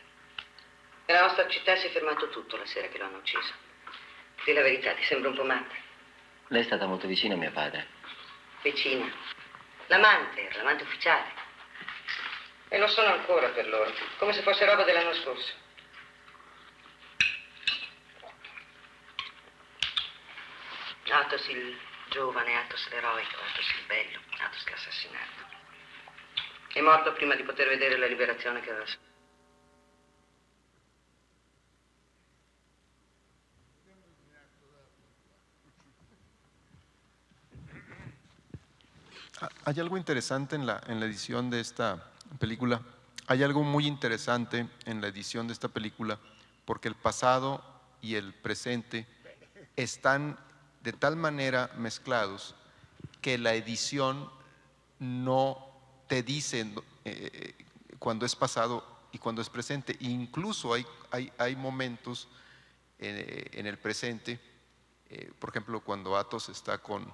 Nella nostra città si è fermato tutto la sera che lo hanno ucciso. Dì la verità, ti sembra un po' matta? Lei è stata molto vicina a mio padre. Vicina. L'amante era, l'amante ufficiale. E lo sono ancora per loro, come se fosse roba dell'anno scorso. Athos il giovane, Athos l'eroico, Athos il bello, Athos l'assassinato. È morto prima di poter vedere la liberazione che aveva. Hay algo interesante en la edición de esta película. Hay algo muy interesante en la edición de esta película porque el pasado y el presente están de tal manera mezclados que la edición no te dice cuando es pasado y cuando es presente. Incluso hay momentos en el presente, por ejemplo, cuando Athos está con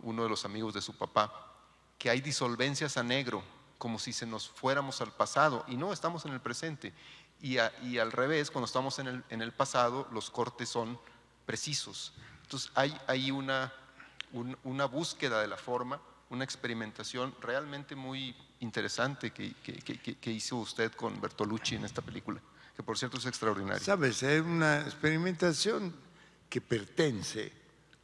uno de los amigos de su papá, que hay disolvencias a negro, como si se nos fuéramos al pasado, y no, estamos en el presente. Y al revés, cuando estamos en el pasado, los cortes son precisos. Entonces hay una búsqueda de la forma, una experimentación realmente muy interesante que hizo usted con Bertolucci en esta película, que por cierto es extraordinaria. Sabes, es una experimentación que pertenece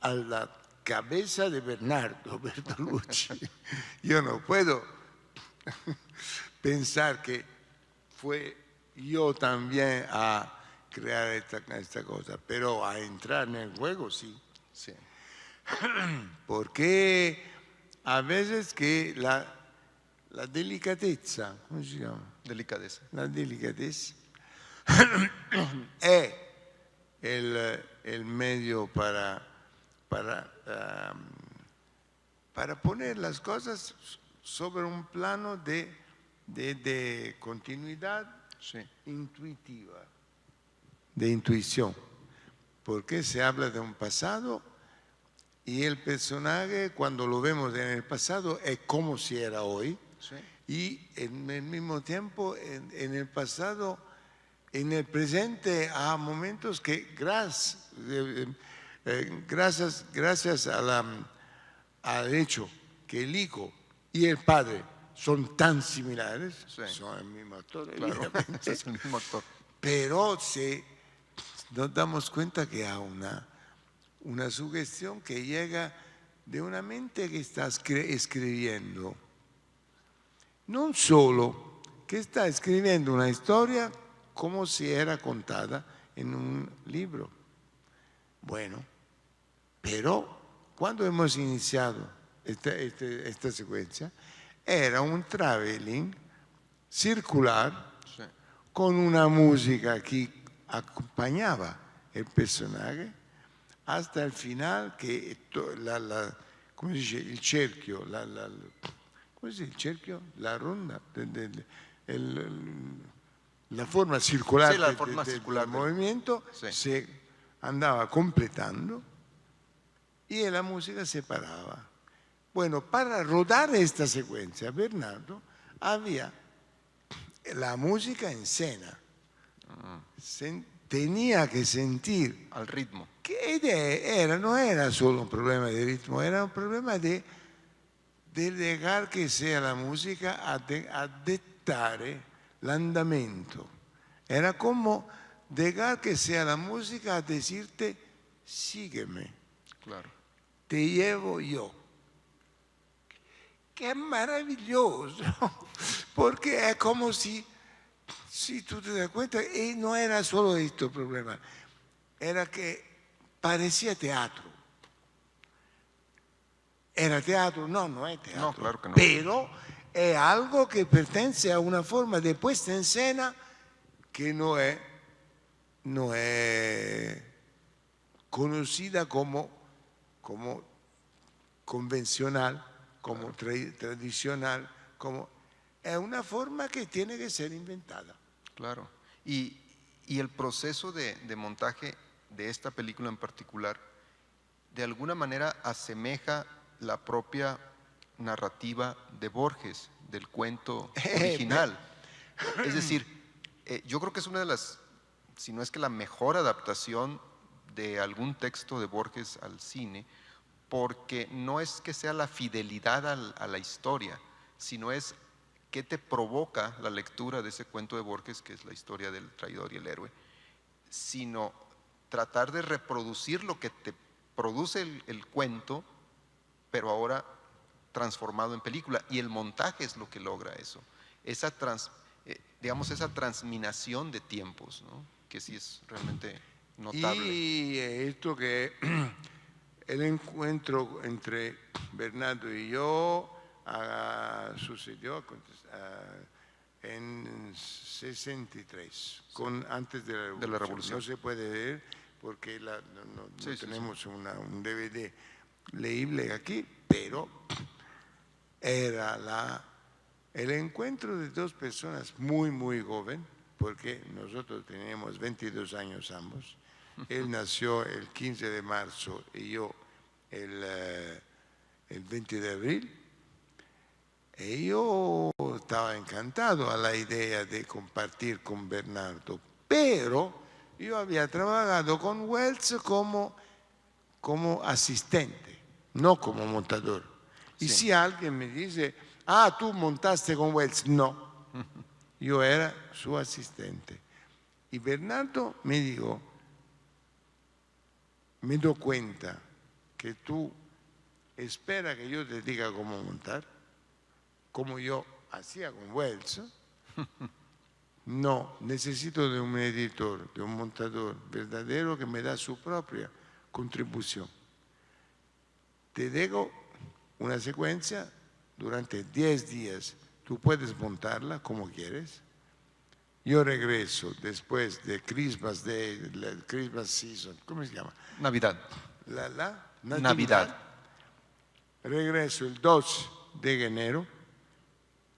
a la cabeza de Bernardo Bertolucci. Yo no puedo pensar que fue yo también a crear esta cosa, pero a entrar en el juego sí. Sí. Porque a veces que la delicatezza, ¿cómo se llama? Delicadeza. La delicatezza es el medio para poner las cosas sobre un plano de continuidad intuitiva, de intuición, porque se habla de un pasado y el personaje cuando lo vemos en el pasado es como si era hoy, y en el mismo tiempo en el pasado, en el presente hay momentos que gracias al hecho que el hijo y el padre son tan similares, son el mismo actor, claro, es el mismo actor. Pero nos damos cuenta que hay una sugestión que llega de una mente que está escribiendo, no solo que está escribiendo una historia como si era contada en un libro. Bueno, pero cuando hemos iniciado esta secuencia, era un traveling circular con una música que acompañaba el personaje hasta el final, que ¿cómo se dice? El cerchio, ¿cómo se dice? El cerchio, la ronda, la forma circular, sí, la forma circular del movimiento se andaba completando y la música se paraba. Bueno, para rodar esta secuencia, Bernardo había la música en escena. Tenía que sentir al ritmo. Que no era solo un problema de ritmo, era un problema de dejar que sea la música a dettare l'andamento. Era como dejar que sea la música a decirte, sígueme. Claro. Te llevo yo. Qué maravilloso, porque es como si tú te das cuenta, y no era solo este el problema, era que parecía teatro. ¿Era teatro? No, no es teatro. No, claro que no. Pero es algo que pertenece a una forma de puesta en escena que no es conocida como convencional, como tradicional, es una forma que tiene que ser inventada. Claro. Y el proceso de montaje de esta película en particular, de alguna manera asemeja la propia narrativa de Borges, del cuento original. Es decir, yo creo que es una de las, si no es que la mejor adaptación de algún texto de Borges al cine, porque no es que sea la fidelidad a la historia, sino es qué te provoca la lectura de ese cuento de Borges, que es la historia del traidor y el héroe, sino tratar de reproducir lo que te produce el cuento, pero ahora transformado en película. Y el montaje es lo que logra eso, esa transminación de tiempos, ¿no? Que sí es realmente notable. Y esto que el encuentro entre Bernardo y yo sucedió en 63, antes de la Revolución. No se puede ver porque no tenemos un DVD leíble aquí, pero era el encuentro de dos personas muy, muy jóvenes, porque nosotros teníamos 22 años ambos. Él nació el 15 de marzo y yo el 20 de abril. Y yo estaba encantado a la idea de compartir con Bernardo, pero yo había trabajado con Wells como asistente, no como montador. Y si alguien me dice, tú montaste con Wells, no, yo era su asistente. Y Bernardo me dijo, me doy cuenta que tú esperas que yo te diga cómo montar, como yo hacía con Wells. No, necesito de un editor, de un montador verdadero que me da su propia contribución. Te dejo una secuencia durante 10 días, tú puedes montarla como quieres. Yo regreso después de Christmas Day, la Christmas Season, ¿cómo se llama? Navidad. La Navidad. Regreso el 2 de enero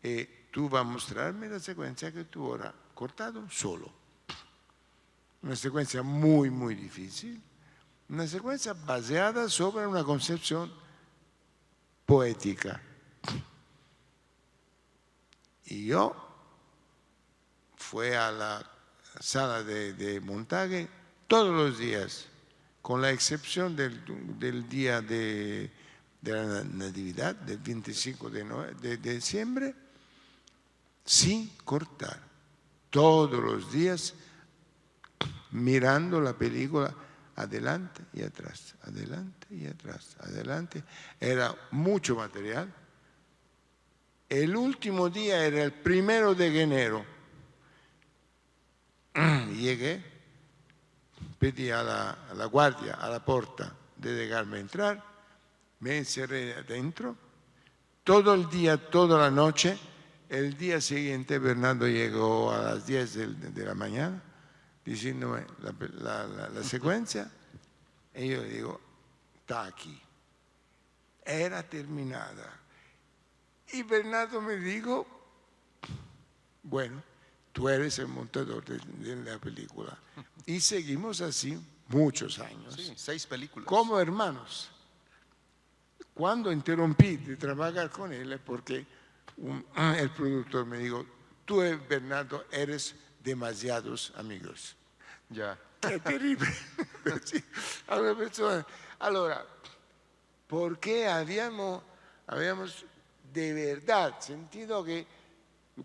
y tú vas a mostrarme la secuencia que tú ahora cortado solo. Una secuencia muy, muy difícil. Una secuencia basada sobre una concepción poética. Y yo fui a la sala de montaje todos los días, con la excepción del día de la Natividad, del 25 de diciembre, sin cortar. Todos los días mirando la película adelante y atrás, adelante y atrás, adelante. Era mucho material. El último día era el 1 de enero. Llegué, pedí a la guardia, a la puerta, de dejarme entrar, me encerré adentro, todo el día, toda la noche. El día siguiente Bernardo llegó a las 10 de la mañana diciéndome la secuencia y yo le digo, está aquí. Era terminada. Y Bernardo me dijo, bueno, tú eres el montador de la película. Y seguimos así muchos años. Sí, 6 películas. Como hermanos. cuando interrumpí de trabajar con él, porque el productor me dijo, tú, Bernardo, eres demasiados amigos. Ya. È terribile. Sì, a una persona. Allora, porque habíamos de verdad sentido que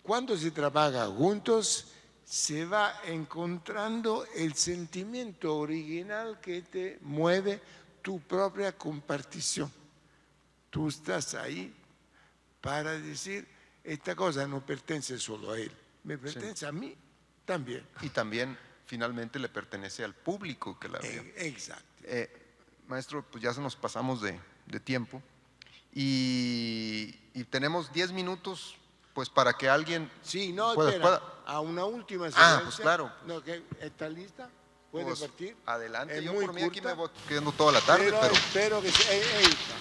cuando se trabaja juntos se va encontrando el sentimiento original que te mueve tu propia compartición. Tú estás ahí para decir, esta cosa no pertenece solo a él, me pertenece a mí también. Y también finalmente le pertenece al público que la vio. Exacto. Maestro, pues ya se nos pasamos de tiempo y tenemos 10 minutos pues para que alguien sí, no, pueda. A una última secuencia. Pues claro. No, ¿está lista? ¿Puede Pues, partir? Adelante, es yo muy por mí curta, aquí me voy quedando toda la tarde, pero... espero que sea esta.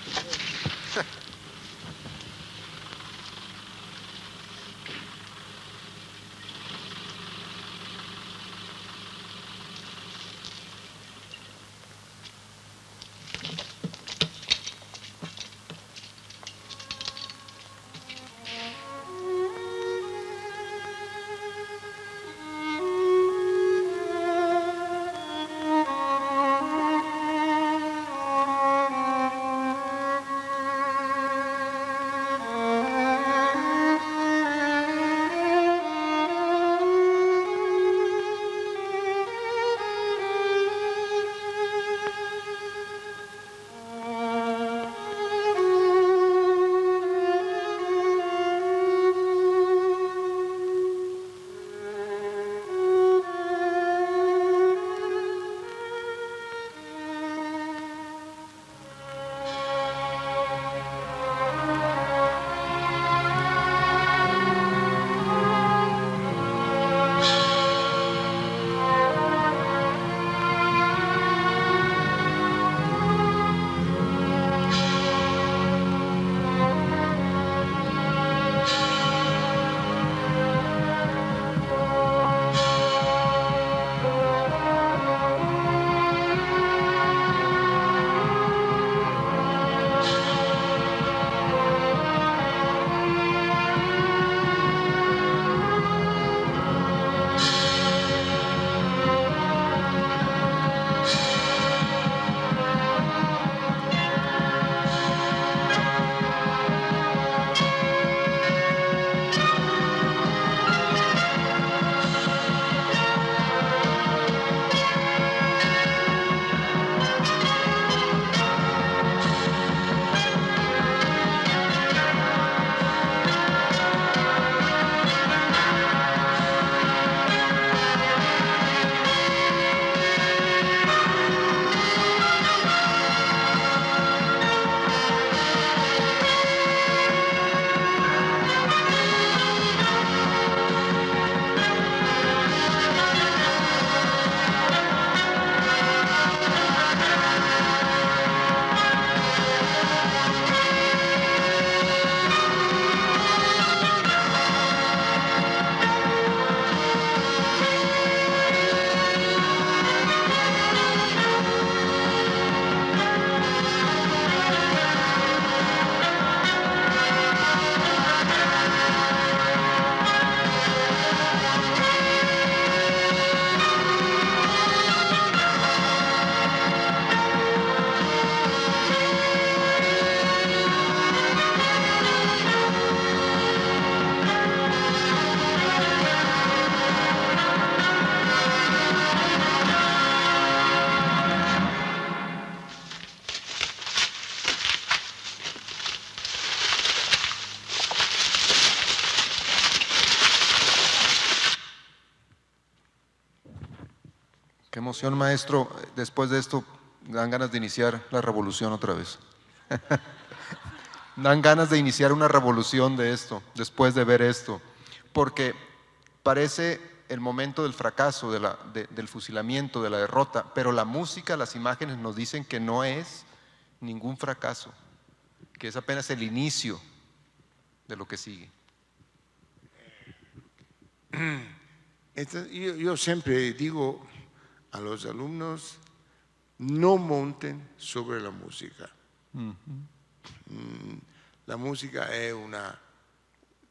Qué emoción, maestro. Después de esto, dan ganas de iniciar la revolución otra vez. Dan ganas de iniciar una revolución de esto, después de ver esto. Porque parece el momento del fracaso, del fusilamiento, de la derrota, pero la música, las imágenes nos dicen que no es ningún fracaso, que es apenas el inicio de lo que sigue. Yo siempre digo a los alumnos, no monten sobre la música. La música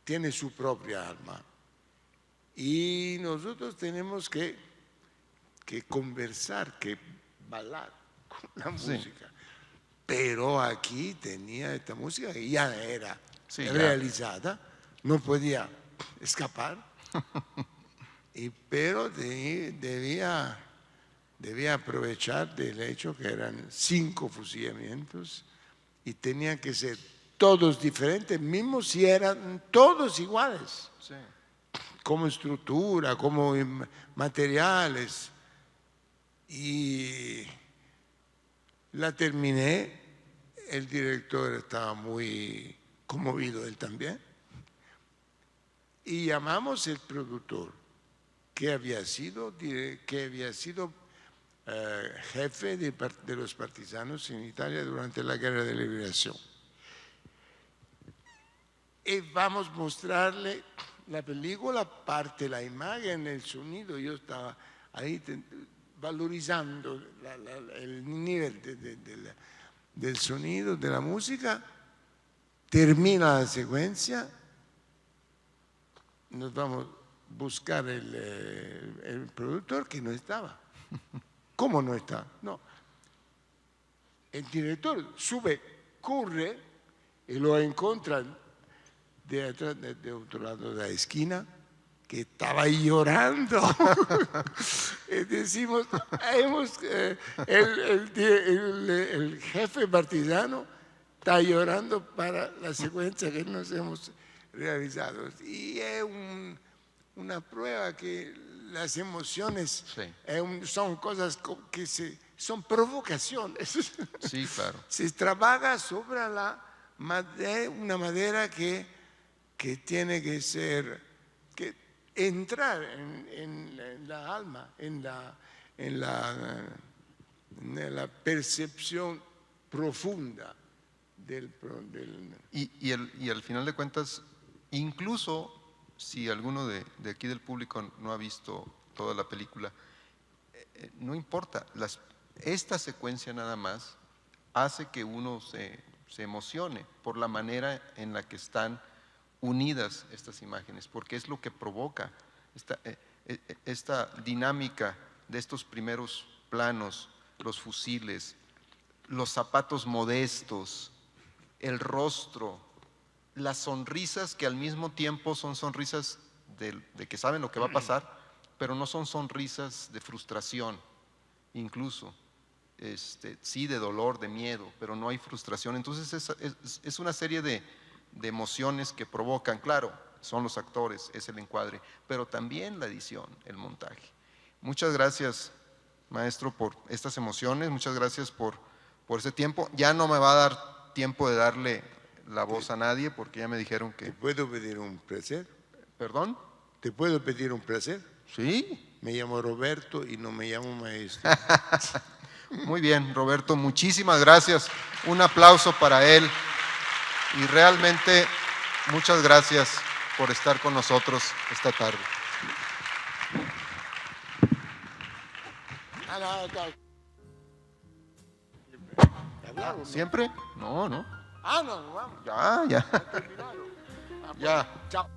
tiene su propia alma y nosotros tenemos que conversar, que bailar con la música. Pero aquí tenía esta música que ya era realizada, no podía escapar, pero debía aprovechar del hecho que eran 5 fusilamientos y tenían que ser todos diferentes, mismo si eran todos iguales, como estructura, como materiales. Y la terminé, el director estaba muy conmovido, él también, y llamamos al productor, que había sido jefe de los partisanos en Italia durante la Guerra de Liberación. Y vamos a mostrarle la película, parte la imagen, el sonido. Yo estaba ahí valorizando el nivel del sonido, de la música. Termina la secuencia, nos vamos a buscar el productor que no estaba. ¿Cómo no está? No. El director sube, corre y lo encuentra de otro lado de la esquina, que estaba llorando. Y decimos, el jefe partisano está llorando para la secuencia que nos hemos realizado. Y es una prueba que las emociones son cosas que son provocaciones. Sí, claro. Se trabaja sobre una madera que tiene que ser, que entrar en la alma, en la percepción profunda del y al final de cuentas, incluso si alguno de aquí del público no ha visto toda la película, no importa, esta secuencia nada más hace que uno se emocione por la manera en la que están unidas estas imágenes, porque es lo que provoca esta dinámica de estos primeros planos, los fusiles, los zapatos modestos, el rostro, las sonrisas que al mismo tiempo son sonrisas de que saben lo que va a pasar, pero no son sonrisas de frustración, incluso, sí de dolor, de miedo, pero no hay frustración. Entonces es una serie de emociones que provocan, claro, son los actores, es el encuadre, pero también la edición, el montaje. Muchas gracias, maestro, por estas emociones, muchas gracias por ese tiempo. Ya no me va a dar tiempo de darle la voz a nadie porque ya me dijeron que… ¿Te puedo pedir un placer? ¿Perdón? ¿Te puedo pedir un placer? Sí. Me llamo Roberto y no me llamo maestro. Muy bien, Roberto, muchísimas gracias. Un aplauso para él y realmente muchas gracias por estar con nosotros esta tarde. ¿Siempre? No. Ah, no, vamos. Ya. Ya. Ya. Chao.